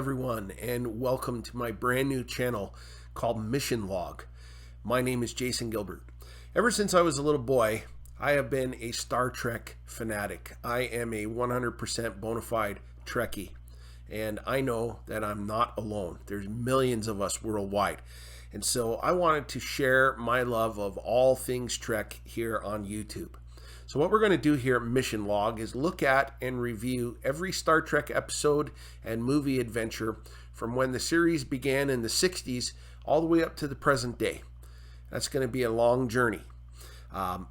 everyone, and welcome to my brand new channel called Mission Log. My name is Jason Gilbert. Ever since I was a little boy, I have been a Star Trek fanatic. I am a 100% bona fide Trekkie, and I know that I'm not alone. There's millions of us worldwide. And so I wanted to share my love of all things Trek here on YouTube. So what we're going to do here at Mission Log is look at and review every Star Trek episode and movie adventure from when the series began in the 60s all the way up to the present day. That's going to be a long journey.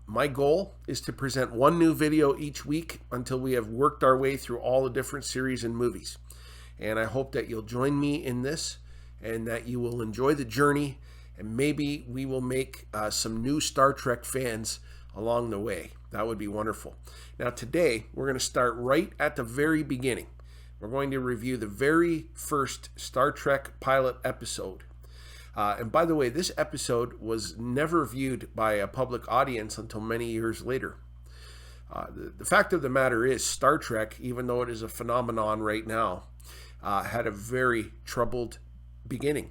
My goal is to present one new video each week until we have worked our way through all the different series and movies. And I hope that you'll join me in this and that you will enjoy the journey, and maybe we will make some new Star Trek fans along the way. That would be wonderful. Now today, we're going to start right at the very beginning. We're going to review the very first Star Trek pilot episode. And by the way, this episode was never viewed by a public audience until many years later. The fact of the matter is, Star Trek, even though it is a phenomenon right now, had a very troubled beginning.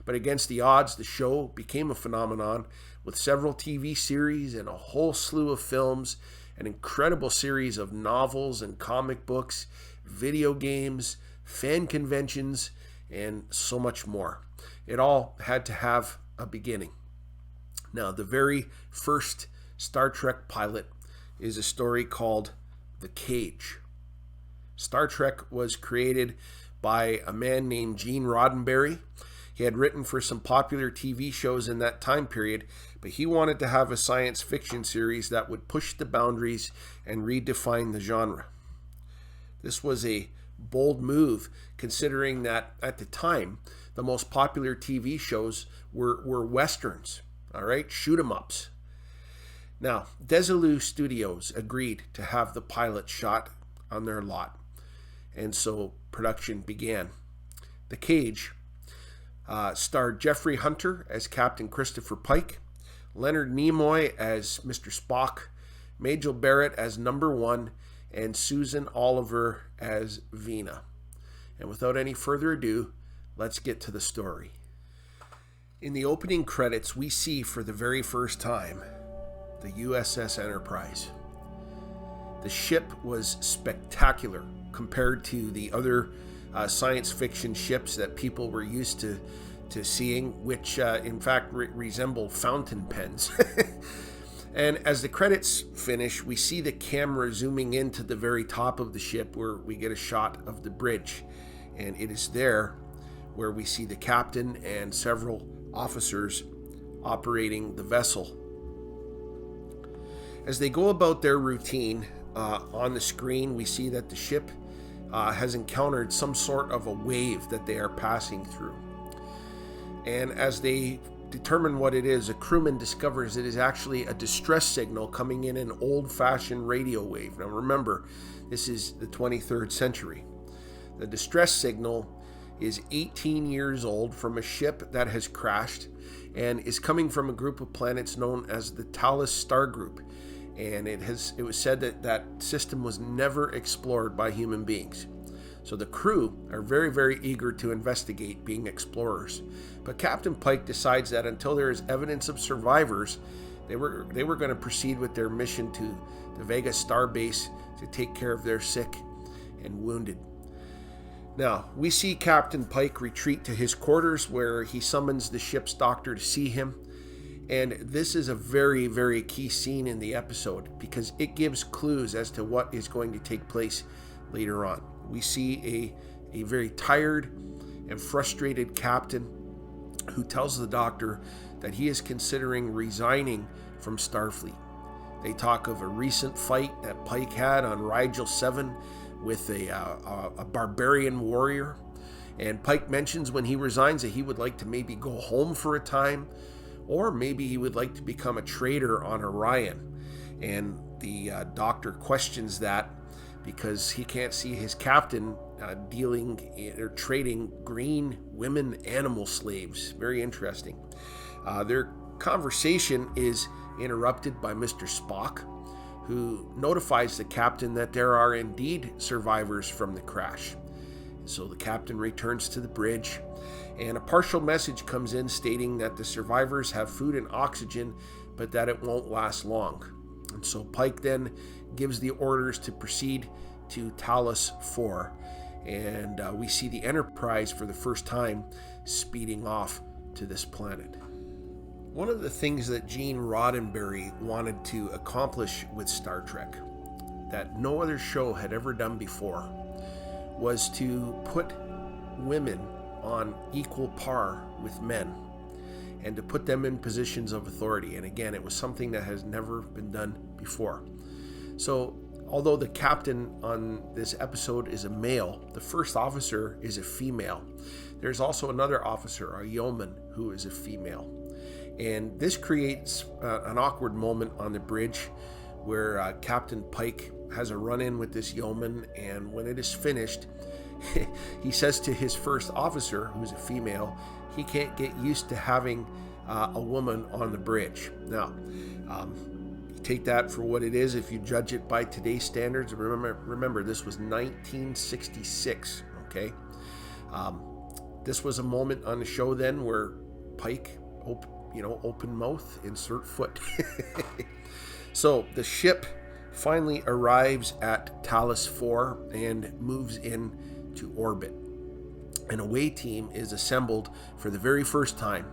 But against the odds, the show became a phenomenon with several TV series and a whole slew of films, an incredible series of novels and comic books, video games, fan conventions, and so much more. It all had to have a beginning. Now, the very first Star Trek pilot is a story called The Cage. Star Trek was created by a man named Gene Roddenberry. He had written for some popular TV shows in that time period, but he wanted to have a science fiction series that would push the boundaries and redefine the genre. This was a bold move, considering that at the time, the most popular TV shows were westerns, all right, shoot 'em ups. Now, Desilu Studios agreed to have the pilot shot on their lot, and so production began. The Cage starred Jeffrey Hunter as Captain Christopher Pike, Leonard Nimoy as Mr. Spock, Majel Barrett as Number One, and Susan Oliver as Vina. And without any further ado, let's get to the story. In the opening credits, we see for the very first time the USS Enterprise. The ship was spectacular compared to the other science fiction ships that people were used to seeing, which in fact resemble fountain pens. And as the credits finish, we see the camera zooming into the very top of the ship, where we get a shot of the bridge. And it is there where we see the captain and several officers operating the vessel. As they go about their routine, on the screen we see that the ship has encountered some sort of a wave that they are passing through. And as they determine what it is, a crewman discovers it is actually a distress signal coming in an old-fashioned radio wave. Now remember, this is the 23rd century. The distress signal is 18 years old from a ship that has crashed and is coming from a group of planets known as the Talos Star Group. And it was said that system was never explored by human beings. So the crew are very, very eager to investigate, being explorers. But Captain Pike decides that until there is evidence of survivors, they were going to proceed with their mission to the Vega Starbase to take care of their sick and wounded. Now, we see Captain Pike retreat to his quarters, where he summons the ship's doctor to see him. And this is a very, very key scene in the episode because it gives clues as to what is going to take place later on. We see a very tired and frustrated captain who tells the doctor that he is considering resigning from Starfleet. They talk of a recent fight that Pike had on Rigel 7 with a barbarian warrior. And Pike mentions when he resigns that he would like to maybe go home for a time, or maybe he would like to become a trader on Orion. And the doctor questions that because he can't see his captain dealing or trading green women animal slaves. Very interesting. Their conversation is interrupted by Mr. Spock, who notifies the captain that there are indeed survivors from the crash. So the captain returns to the bridge, and a partial message comes in stating that the survivors have food and oxygen, but that it won't last long. And so Pike then gives the orders to proceed to Talos 4, and we see the Enterprise for the first time speeding off to this planet. One of the things that Gene Roddenberry wanted to accomplish with Star Trek that no other show had ever done before was to put women on equal par with men and to put them in positions of authority. And again, it was something that has never been done before. So although the captain on this episode is a male, the first officer is a female. There's also another officer, a yeoman, who is a female. And this creates an awkward moment on the bridge where Captain Pike has a run-in with this yeoman, and when it is finished, he says to his first officer, who's a female, he can't get used to having a woman on the bridge. Now, take that for what it is. If you judge it by today's standards, remember this was 1966, okay? This was a moment on the show then where Pike, open mouth, insert foot. So the ship finally arrives at Talos 4 and moves into orbit. An away team is assembled for the very first time.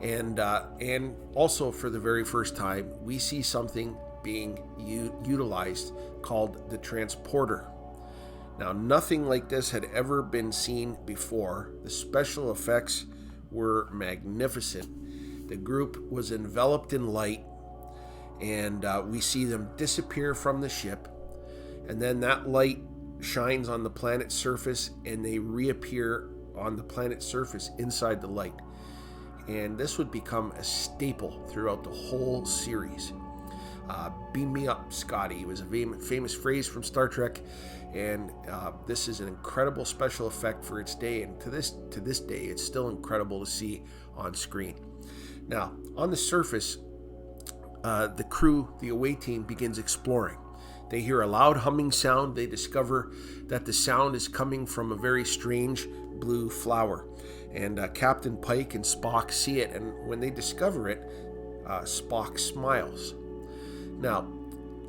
And also for the very first time, we see something being utilized called the transporter. Now, nothing like this had ever been seen before. The special effects were magnificent. The group was enveloped in light, and we see them disappear from the ship. And then that light shines on the planet's surface, and they reappear on the planet's surface inside the light. And this would become a staple throughout the whole series. Beam me up, Scotty. It was a famous phrase from Star Trek, and this is an incredible special effect for its day, and to this day, it's still incredible to see on screen. Now, on the surface, the crew, the away team, begins exploring. They hear a loud humming sound. They discover that the sound is coming from a very strange blue flower. And Captain Pike and Spock see it, and when they discover it, Spock smiles. Now,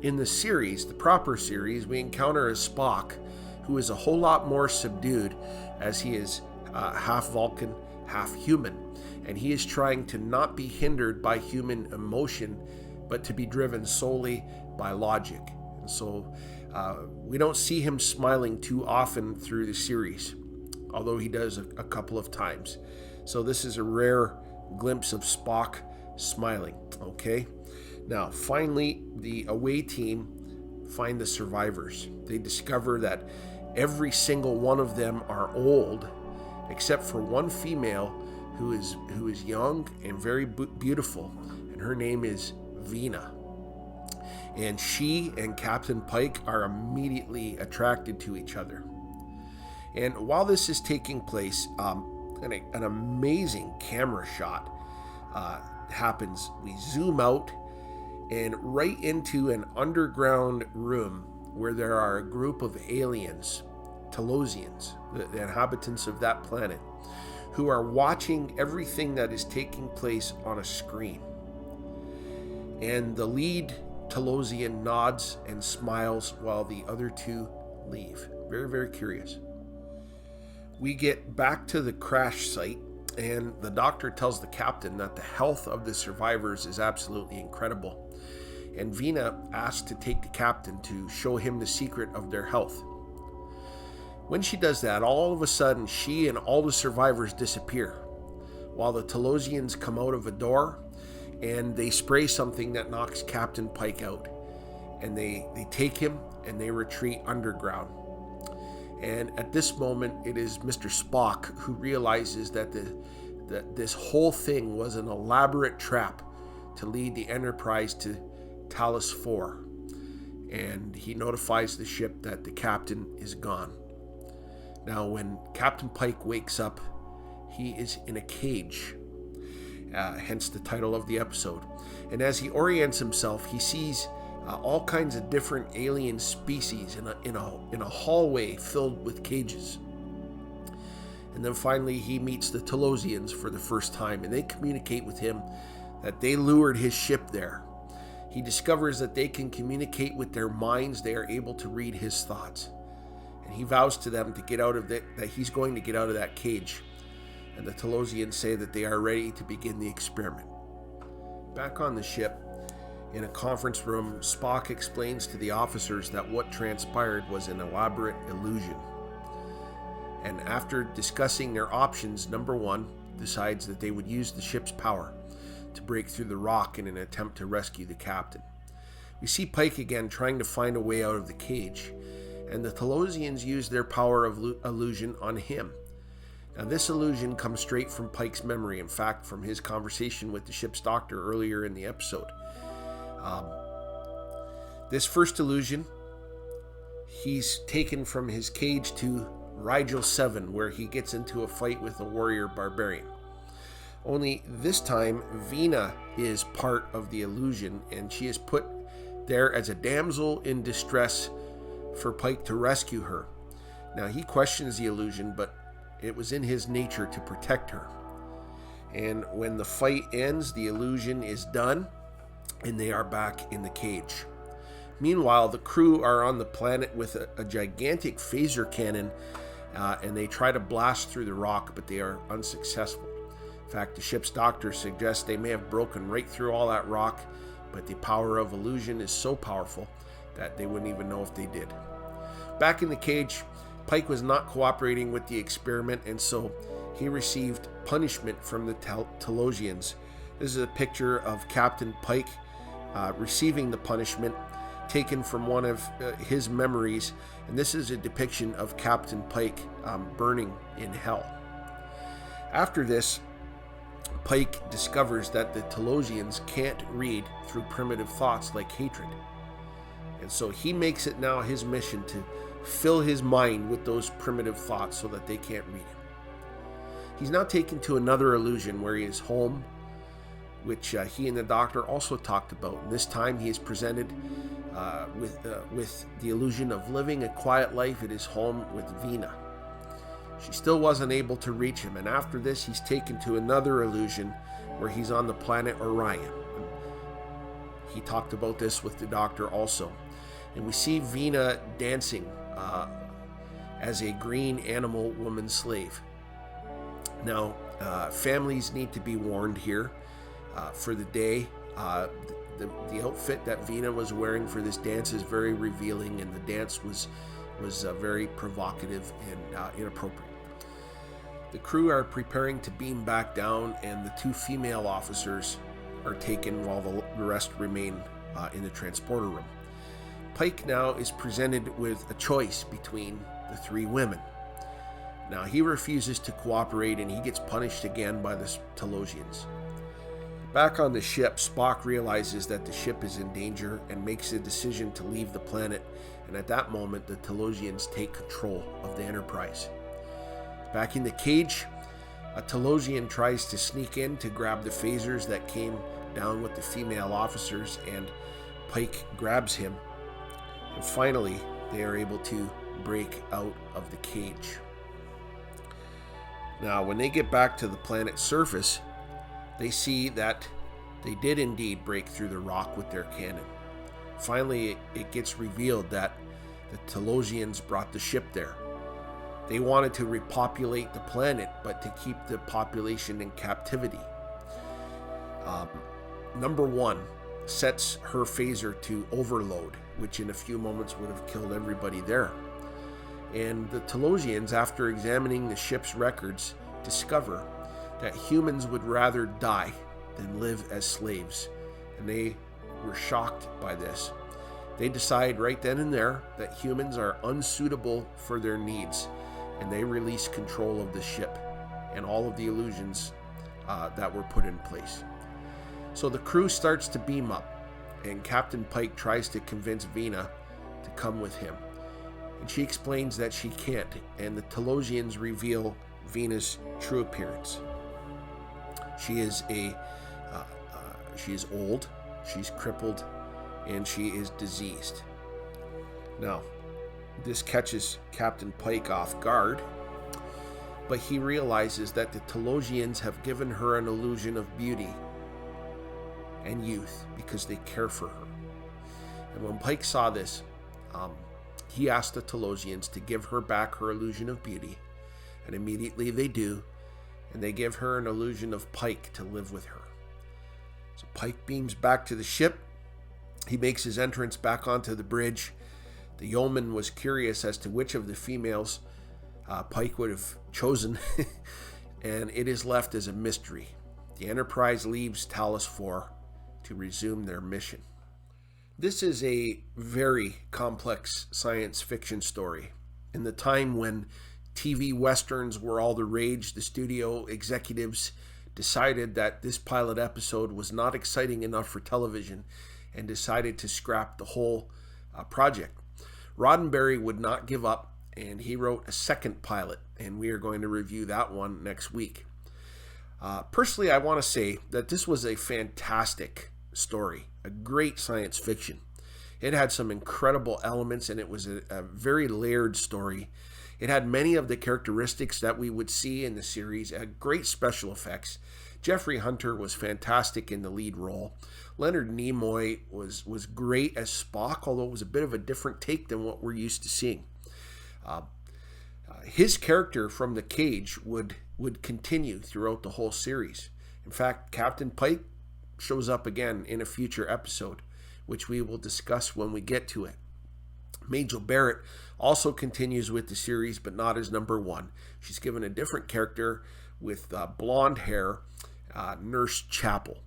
in the series, the proper series, we encounter a Spock who is a whole lot more subdued, as he is half Vulcan, half human. And he is trying to not be hindered by human emotion, but to be driven solely by logic. And so we don't see him smiling too often through the series, although he does a couple of times. So this is a rare glimpse of Spock smiling, okay? Now, finally, the away team find the survivors. They discover that every single one of them are old, except for one female who is young and very beautiful, and her name is Vina. And she and Captain Pike are immediately attracted to each other. And while this is taking place, an amazing camera shot happens. We zoom out and right into an underground room where there are a group of aliens, Talosians, the inhabitants of that planet, who are watching everything that is taking place on a screen. And the lead Talosian nods and smiles while the other two leave. Very, very curious. We get back to the crash site, and the doctor tells the captain that the health of the survivors is absolutely incredible. And Vina asks to take the captain to show him the secret of their health. When she does that, all of a sudden, she and all the survivors disappear, while the Talosians come out of a door, and they spray something that knocks Captain Pike out. And they take him, and they retreat underground. And at this moment, it is Mr. Spock who realizes that this whole thing was an elaborate trap to lead the Enterprise to Talos 4. And he notifies the ship that the captain is gone. Now, when Captain Pike wakes up, he is in a cage, hence the title of the episode. And as he orients himself, he sees all kinds of different alien species in a hallway filled with cages. And then finally he meets the Talosians for the first time, and they communicate with him that they lured his ship there. He discovers that they can communicate with their minds. They are able to read his thoughts. And he vows to them to get out of that he's going to get out of that cage. And the Talosians say that they are ready to begin the experiment. Back on the ship, in a conference room, Spock explains to the officers that what transpired was an elaborate illusion. And after discussing their options, number one decides that they would use the ship's power to break through the rock in an attempt to rescue the captain. We see Pike again trying to find a way out of the cage, and the Talosians use their power of illusion on him. Now, this illusion comes straight from Pike's memory, in fact, from his conversation with the ship's doctor earlier in the episode. This first illusion, he's taken from his cage to Rigel 7, where he gets into a fight with a warrior barbarian. Only this time, Vina is part of the illusion, and she is put there as a damsel in distress for Pike to rescue her. Now, he questions the illusion, but it was in his nature to protect her. And when the fight ends, the illusion is done, and they are back in the cage. Meanwhile, the crew are on the planet with a gigantic phaser cannon, and they try to blast through the rock, but they are unsuccessful. In fact, the ship's doctor suggests they may have broken right through all that rock, but the power of illusion is so powerful that they wouldn't even know if they did. Back in the cage, Pike was not cooperating with the experiment, and so he received punishment from the Talosians. This is a picture of Captain Pike receiving the punishment taken from one of his memories, and this is a depiction of Captain Pike burning in hell. After this, Pike discovers that the Talosians can't read through primitive thoughts like hatred. And so he makes it now his mission to fill his mind with those primitive thoughts so that they can't read him. He's now taken to another illusion where he is home, which he and the doctor also talked about. And this time he is presented with the illusion of living a quiet life at his home with Vina. She still wasn't able to reach him, and after this he's taken to another illusion where he's on the planet Orion. He talked about this with the doctor also. And we see Vina dancing as a green animal woman slave. Now, families need to be warned here for the day. The outfit that Vina was wearing for this dance is very revealing, and the dance was very provocative and inappropriate. The crew are preparing to beam back down, and the two female officers are taken while the rest remain in the transporter room. Pike now is presented with a choice between the three women. Now, he refuses to cooperate, and he gets punished again by the Talosians. Back on the ship, Spock realizes that the ship is in danger and makes a decision to leave the planet, and at that moment the Talosians take control of the Enterprise. Back in the cage, a Talosian tries to sneak in to grab the phasers that came down with the female officers, and Pike grabs him, and finally they are able to break out of the cage. Now, when they get back to the planet's surface, they see that they did indeed break through the rock with their cannon. Finally, it gets revealed that the Talosians brought the ship there. They wanted to repopulate the planet, but to keep the population in captivity. Number one sets her phaser to overload, which in a few moments would have killed everybody there. And the Talosians, after examining the ship's records, discover that humans would rather die than live as slaves. And they were shocked by this. They decide right then and there that humans are unsuitable for their needs, and they release control of the ship and all of the illusions that were put in place. So the crew starts to beam up, and Captain Pike tries to convince Vina to come with him. And she explains that she can't, and the Talosians reveal Vina's true appearance. She is old, she's crippled, and she is diseased. Now, this catches Captain Pike off guard, but he realizes that the Talosians have given her an illusion of beauty and youth because they care for her. And when Pike saw this, he asked the Talosians to give her back her illusion of beauty, and immediately they do, and they give her an illusion of Pike to live with her. So Pike beams back to the ship. He makes his entrance back onto the bridge. The yeoman was curious as to which of the females Pike would have chosen, and it is left as a mystery. The Enterprise leaves Talos 4 to resume their mission. This is a very complex science fiction story. In the time when TV westerns were all the rage, the studio executives decided that this pilot episode was not exciting enough for television and decided to scrap the whole project. Roddenberry would not give up, and he wrote a second pilot, and we are going to review that one next week. Personally, I want to say that this was a fantastic story, a great science fiction. It had some incredible elements, and it was a very layered story. It had many of the characteristics that we would see in the series. It had great special effects. Jeffrey Hunter was fantastic in the lead role. Leonard Nimoy was great as Spock, although it was a bit of a different take than what we're used to seeing. His character from the cage would continue throughout the whole series. In fact, Captain Pike shows up again in a future episode, which we will discuss when we get to it. Majel Barrett also continues with the series, but not as number one. She's given a different character with blonde hair, Nurse Chapel.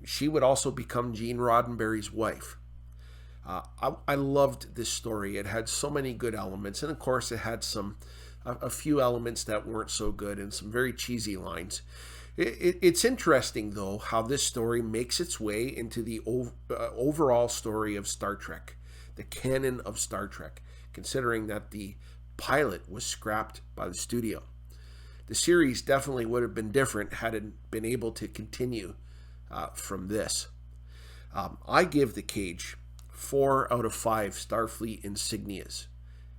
She would also become Gene Roddenberry's wife. I loved this story. It had so many good elements, and of course it had a few elements that weren't so good and some very cheesy lines. It's interesting, though, how this story makes its way into the overall story of Star Trek, the canon of Star Trek, considering that the pilot was scrapped by the studio. The series definitely would have been different had it been able to continue from this. I give The Cage 4 out of 5 Starfleet insignias.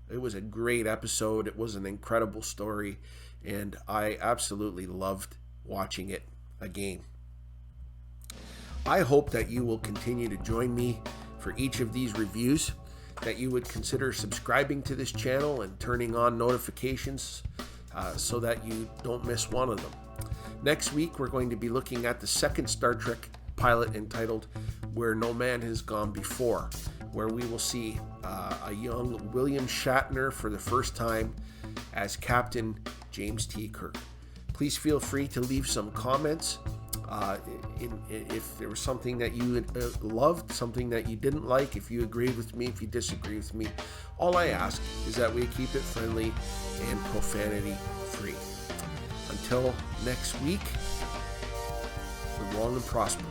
It was a great episode. It was an incredible story, and I absolutely loved watching it again. I hope that you will continue to join me for each of these reviews, that you would consider subscribing to this channel and turning on notifications so that you don't miss one of them. Next week, we're going to be looking at the second Star Trek pilot entitled Where No Man Has Gone Before, where we will see a young William Shatner for the first time as Captain James T. Kirk. Please feel free to leave some comments if there was something that you loved, something that you didn't like, if you agreed with me, if you disagreed with me. All I ask is that we keep it friendly and profanity free. Until next week, live long and prosper.